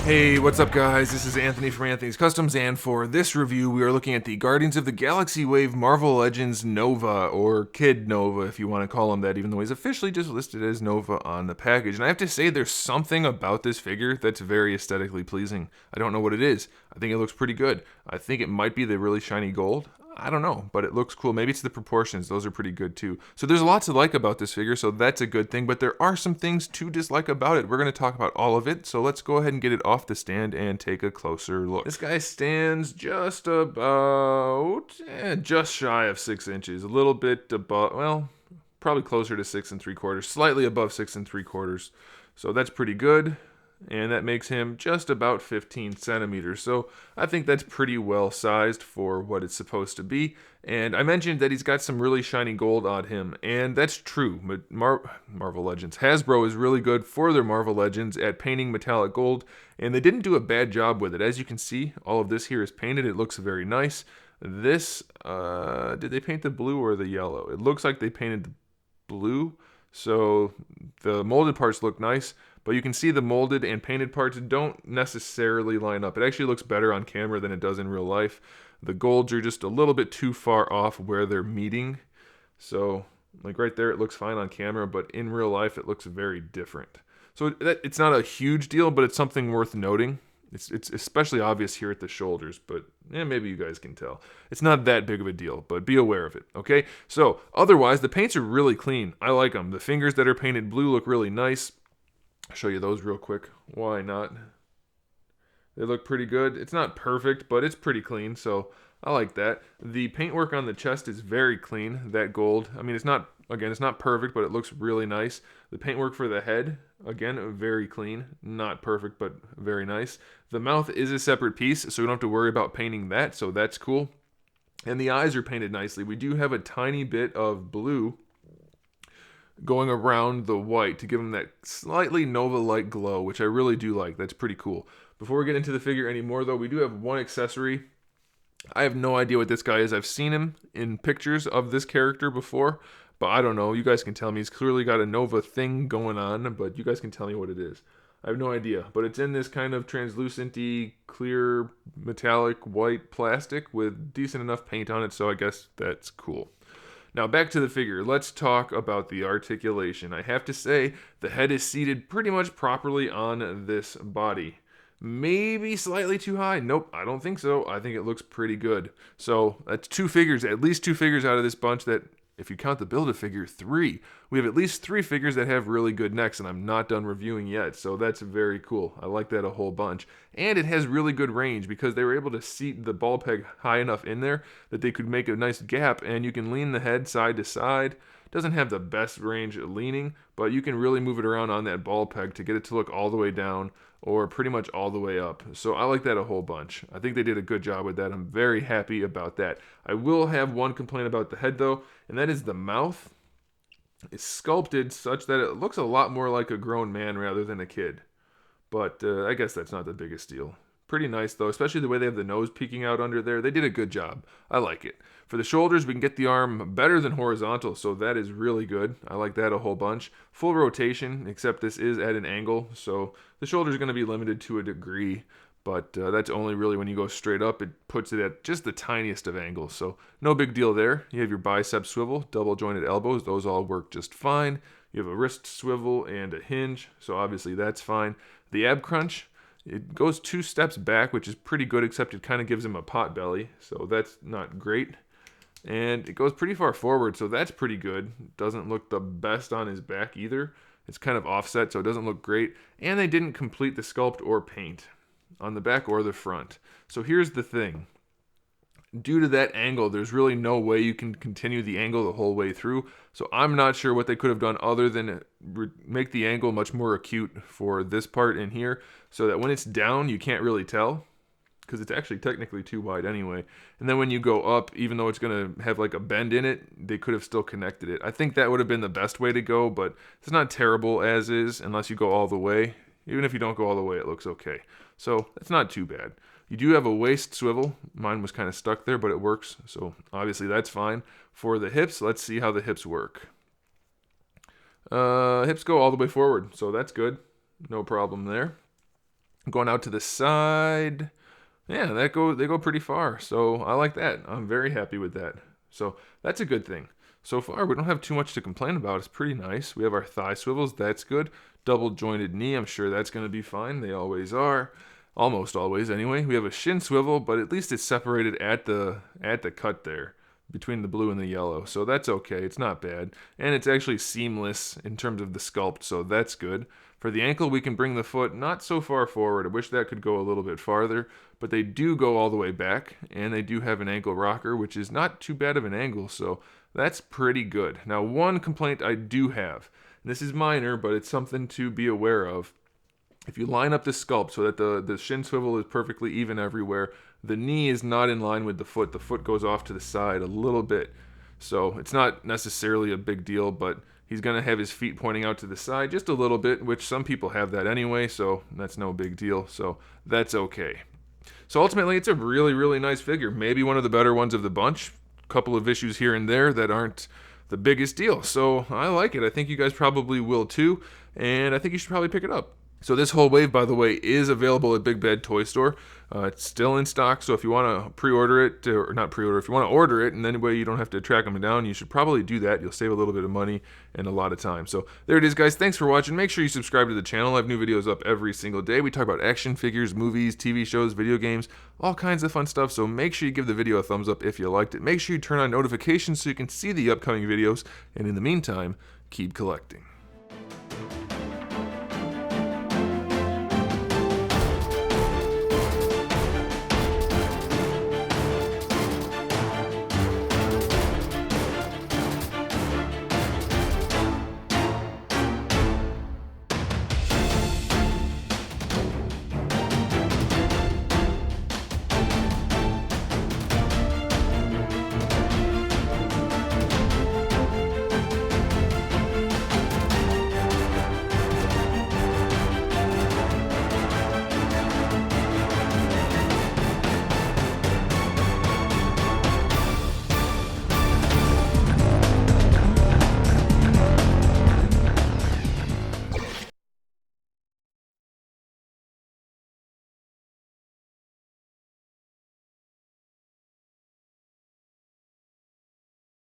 Hey, what's up guys? This is Anthony from Anthony's Customs, and for this review we are looking at the Guardians of the Galaxy Wave Marvel Legends Nova, or Kid Nova if you want to call him that, even though he's officially just listed as Nova on the package. And I have to say there's something about this figure that's very aesthetically pleasing. I don't know what it is. I think it looks pretty good. I think it might be the really shiny gold. I don't know, but it looks cool. Maybe it's the proportions. Those are pretty good too. So there's a lot to like about this figure, so that's a good thing, but there are some things to dislike about it. We're going to talk about all of it, so let's go ahead and get it off the stand and take a closer look. This guy stands just about, just shy of 6 inches. A little bit above, well, probably closer to 6 3/4, slightly above 6 3/4. So that's pretty good. And that makes him just about 15 centimeters. So I think that's pretty well sized for what it's supposed to be. And I mentioned that he's got some really shiny gold on him, and that's true. But Marvel Legends, Hasbro is really good for their Marvel Legends at painting metallic gold, and they didn't do a bad job with it. As you can see, all of this here is painted. It looks very nice. This, did they paint the blue or the yellow? It looks like they painted the blue, so the molded parts look nice. But you can see the molded and painted parts don't necessarily line up. It actually looks better on camera than it does in real life. The golds are just a little bit too far off where they're meeting. So, like right there, it looks fine on camera, but in real life, it looks very different. So it's not a huge deal, but it's something worth noting. It's especially obvious here at the shoulders, but maybe you guys can tell. It's not that big of a deal, but be aware of it, okay? So, otherwise, the paints are really clean. I like them. The fingers that are painted blue look really nice. I'll show you those real quick. Why not? They look pretty good. It's not perfect, but it's pretty clean, so I like that. The paintwork on the chest is very clean, that gold. I mean, it's not perfect, but it looks really nice. The paintwork for the head, again, very clean. Not perfect, but very nice. The mouth is a separate piece, so we don't have to worry about painting that, so that's cool. And the eyes are painted nicely. We do have a tiny bit of blue going around the white to give him that slightly Nova-like glow, which I really do like. That's pretty cool. Before we get into the figure anymore, though, we do have one accessory. I have no idea what this guy is. I've seen him in pictures of this character before, but I don't know. You guys can tell me. He's clearly got a Nova thing going on, but you guys can tell me what it is. I have no idea, but it's in this kind of translucent-y, clear, metallic, white plastic with decent enough paint on it, so I guess that's cool. Now back to the figure, let's talk about the articulation. I have to say, the head is seated pretty much properly on this body. Maybe slightly too high? Nope, I don't think so. I think it looks pretty good. So that's two figures, at least two figures out of this bunch that, if you count the Build-A-Figure, 3. We have at least 3 figures that have really good necks, and I'm not done reviewing yet, so that's very cool. I like that a whole bunch. And it has really good range, because they were able to seat the ball peg high enough in there that they could make a nice gap, and you can lean the head side to side. Doesn't have the best range leaning, but you can really move it around on that ball peg to get it to look all the way down, or pretty much all the way up. So I like that a whole bunch. I think they did a good job with that. I'm very happy about that. I will have one complaint about the head though, and that is the mouth is sculpted such that it looks a lot more like a grown man rather than a kid. But I guess that's not the biggest deal. Pretty nice though, especially the way they have the nose peeking out under there. They did a good job. I like it. For the shoulders, we can get the arm better than horizontal, so that is really good. I like that a whole bunch. Full rotation, except this is at an angle, so the shoulder is going to be limited to a degree, but that's only really when you go straight up. It puts it at just the tiniest of angles, so no big deal there. You have your bicep swivel, double jointed elbows. Those all work just fine. You have a wrist swivel and a hinge, so obviously that's fine. The ab crunch, it goes 2 steps back, which is pretty good, except it kind of gives him a pot belly, so that's not great. And it goes pretty far forward, so that's pretty good. Doesn't look the best on his back either. It's kind of offset, so it doesn't look great. And they didn't complete the sculpt or paint on the back or the front. So here's the thing. Due to that angle, there's really no way you can continue the angle the whole way through. So I'm not sure what they could have done other than make the angle much more acute for this part in here, so that when it's down, you can't really tell, because it's actually technically too wide anyway. And then when you go up, even though it's going to have like a bend in it, they could have still connected it. I think that would have been the best way to go, but it's not terrible as is unless you go all the way. Even if you don't go all the way, it looks okay. So it's not too bad. You do have a waist swivel. Mine was kind of stuck there, but it works. So obviously that's fine. For the hips, let's see how the hips work. Hips go all the way forward, so that's good. No problem there. Going out to the side, yeah, they go pretty far. So I like that. I'm very happy with that. So that's a good thing. So far, we don't have too much to complain about. It's pretty nice. We have our thigh swivels. That's good. Double jointed knee. I'm sure that's going to be fine. They always are. Almost always, anyway. We have a shin swivel, but at least it's separated at the cut there between the blue and the yellow. So that's okay. It's not bad. And it's actually seamless in terms of the sculpt, so that's good. For the ankle, we can bring the foot not so far forward. I wish that could go a little bit farther, but they do go all the way back, and they do have an ankle rocker, which is not too bad of an angle, so that's pretty good. Now, one complaint I do have, and this is minor, but it's something to be aware of. If you line up the sculpt so that the shin swivel is perfectly even everywhere, the knee is not in line with the foot. The foot goes off to the side a little bit. So it's not necessarily a big deal, but he's going to have his feet pointing out to the side just a little bit, which some people have that anyway, so that's no big deal. So that's okay. So ultimately, it's a really, really nice figure. Maybe one of the better ones of the bunch. A couple of issues here and there that aren't the biggest deal. So I like it. I think you guys probably will too, and I think you should probably pick it up. So this whole wave, by the way, is available at Big Bad Toy Store. It's still in stock, so if you want to pre-order it, or not pre-order, if you want to order it, and then way you don't have to track them down, you should probably do that. You'll save a little bit of money and a lot of time. So there it is, guys. Thanks for watching. Make sure you subscribe to the channel. I have new videos up every single day. We talk about action figures, movies, TV shows, video games, all kinds of fun stuff. So make sure you give the video a thumbs up if you liked it. Make sure you turn on notifications so you can see the upcoming videos. And in the meantime, keep collecting.